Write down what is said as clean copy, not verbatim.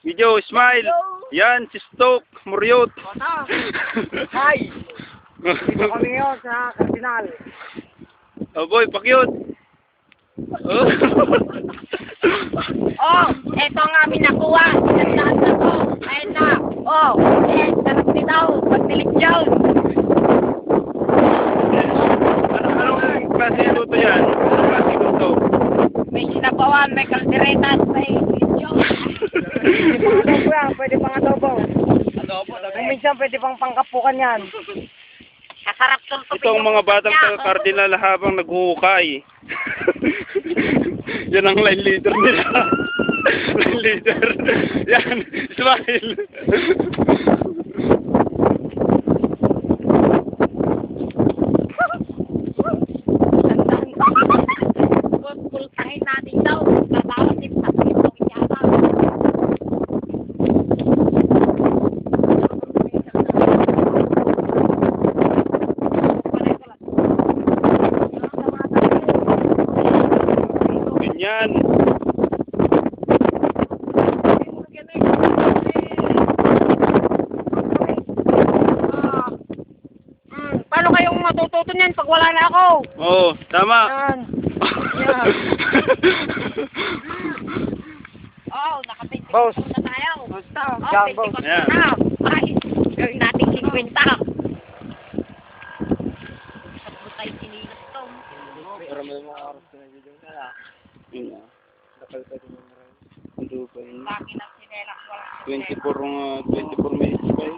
Video, smile. Yan, si Stoke, Muriot. Hi! Dito kami ngayon sa Cardinal. Oh boy, pakyut. Oh. Oh, eto ang aming nakuha. Sinasaan na to. Ayun na. Oh, sarap nito. Pagtilik dyan. Anong klase luto yan? Anong klase luto? May sinabawan, may kalderetas, may lechon. Adobo yan, pwede pang adobo. Kung minsan pwede pang pangkapukan yan. Kasarap sultupin. Ito ang mga batang taga-Cardinal habang naghuhukay. Yan ang line leader nila. Line leader. Yan, smile. Pultahin natin daw. Tatawag din sa itong yata. Ganyan. Paano kayong matututo niyan pag wala na ako? Oo, tama. Yan. Oh, naka-20 Boss. na tayo. Basta. Oh, Yan, 20 boss. Yan. na. Ay, gawin natin 50. Tatlo tayo sinilas to. Pero may mga oras na video na. Yun na. Kapal pa din yung maraming. Ano pa yun? Laki ng sinelas, wala. 24 minutes pa yun.